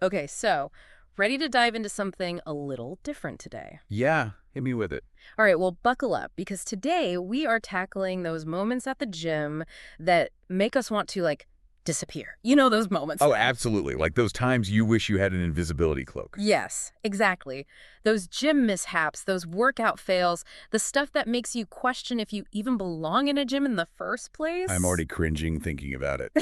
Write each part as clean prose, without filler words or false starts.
Okay, so ready to dive into something a little different today. Yeah, hit me with it. All right, well, buckle up because today we are tackling those moments at the gym that make us want to, like, disappear. You know those moments. Oh, absolutely. Like those times you wish you had an invisibility cloak. Yes, exactly. Those gym mishaps, those workout fails, the stuff that makes you question if you even belong in a gym in the first I'm place. already cringing thinking about it.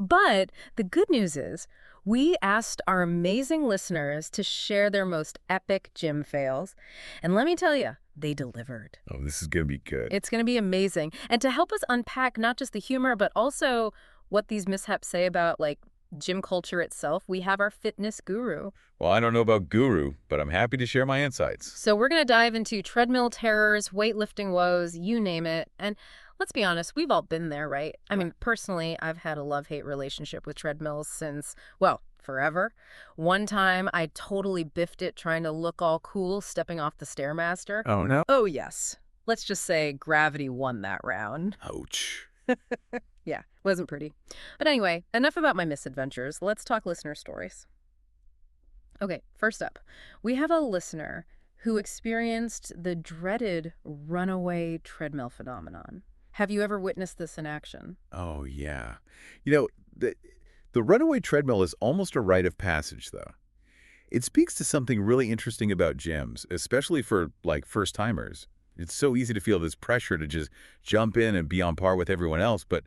But the good news is, we asked our amazing listeners to share their most epic gym fails. And let me tell you, they delivered. Oh, this is going to be good. It's going to be amazing. And to help us unpack not just the humor, but also what these mishaps say about, like, gym culture itself, we have our fitness guru. Well, I don't know about guru, but I'm happy to share my insights. So we're going to dive into treadmill terrors, weightlifting woes, you name it. And let's be honest, we've all been there, right? I mean, personally, I've had a love-hate relationship with treadmills since, well, forever. One time, I totally biffed it trying to look all cool stepping off the Stairmaster. Oh, no? Oh, yes. Let's just say gravity won that round. Ouch. Yeah, wasn't pretty. But anyway, enough about my misadventures. Let's talk listener stories. Okay, first up, we have a listener who experienced the dreaded runaway treadmill phenomenon. Have you ever witnessed this in action? Oh, yeah. You know, the runaway treadmill is almost a rite of passage, though. It speaks to something really interesting about gyms, especially for, like, first-timers. It's so easy to feel this pressure to just jump in and be on par with everyone else, but,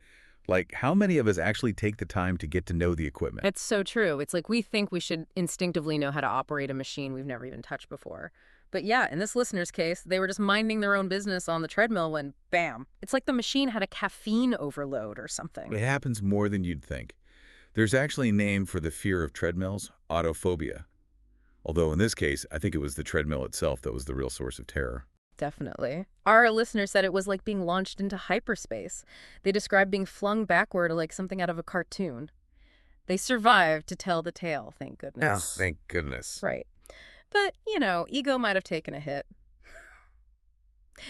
like, how many of us actually take the time to get to know the equipment? It's so true. It's like we think we should instinctively know how to operate a machine we've never even touched before. But yeah, in this listener's case, they were just minding their own business on the treadmill when, bam, it's like the machine had a caffeine overload or something. It happens more than you'd think. There's actually a name for the fear of treadmills, autophobia. Although in this case, I think it was the treadmill itself that was the real source of terror. Definitely. Our listener said it was like being launched into hyperspace. They described being flung backward like something out of a cartoon. They survived to tell the tale, thank Oh, goodness. thank goodness. Right. But, ego might have taken a hit.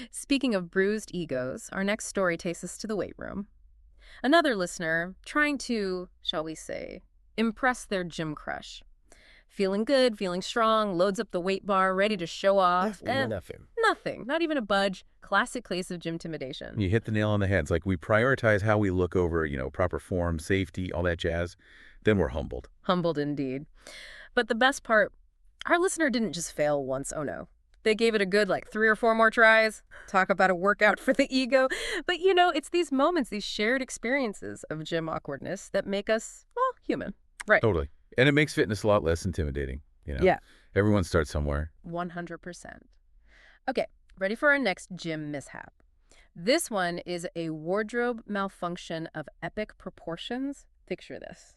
Speaking of bruised egos, our next story takes us to the weight room. Another listener trying to, shall we say, impress their gym crush. Feeling good, feeling strong, loads up the weight bar, ready to show off. Nothing. Nothing, not even a budge. Classic case of gym intimidation. You hit the nail on the head. It's like we prioritize how we look over, proper form, safety, all that jazz. Then we're humbled. Humbled indeed. But the best part, our listener didn't just fail once, oh no. They gave it a good, like, 3 or 4 more tries. Talk about a workout for the ego. But, it's these moments, these shared experiences of gym awkwardness that make us, well, human. Right. Totally. And it makes fitness a lot less intimidating. Yeah. Everyone starts somewhere. 100%. Okay, ready for our next gym mishap. This one is a wardrobe malfunction of epic proportions. Picture this.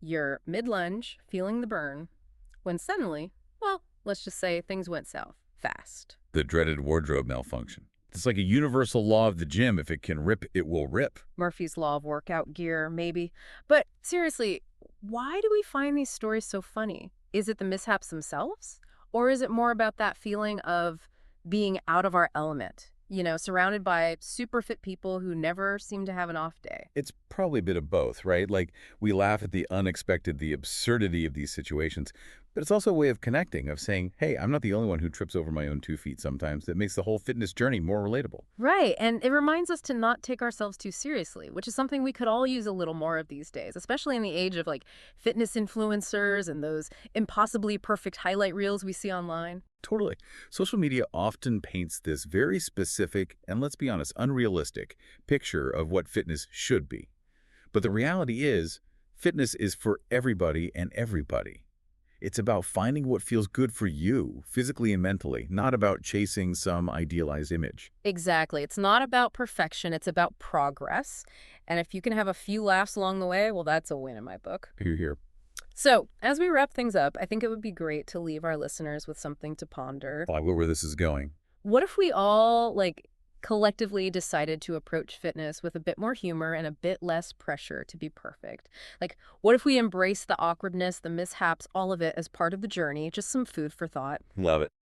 You're mid-lunge, feeling the burn, when suddenly, well, let's just say things went south fast. The dreaded wardrobe malfunction. It's like a universal law of the gym. If it can rip, it will rip. Murphy's Law of workout gear, maybe. But seriously, why do we find these stories so funny? Is it the mishaps themselves? Or is it more about that feeling of being out of our element? Surrounded by super fit people who never seem to have an off day. It's probably a bit of both, right? Like we laugh at the unexpected, the absurdity of these situations, but it's also a way of connecting, of saying, hey, I'm not the only one who trips over my own 2 feet sometimes. That makes the whole fitness journey more relatable. Right, and it reminds us to not take ourselves too seriously, which is something we could all use a little more of these days, especially in the age of, like, fitness influencers and those impossibly perfect highlight reels we see online. Totally. Social media often paints this very specific and, let's be honest, unrealistic picture of what fitness should be. But the reality is, fitness is for everybody and everybody. It's about finding what feels good for you, physically and mentally, not about chasing some idealized image. Exactly. It's not about perfection, it's about progress. And if you can have a few laughs along the way, well, that's a win in my book. Hear, hear. So, as we wrap things up, I think it would be great to leave our listeners with something to ponder. I like where this is going. What if we all, like, collectively decided to approach fitness with a bit more humor and a bit less pressure to be perfect? Like, what if we embrace the awkwardness, the mishaps, all of it as part of the journey? Just some food for thought. Love it.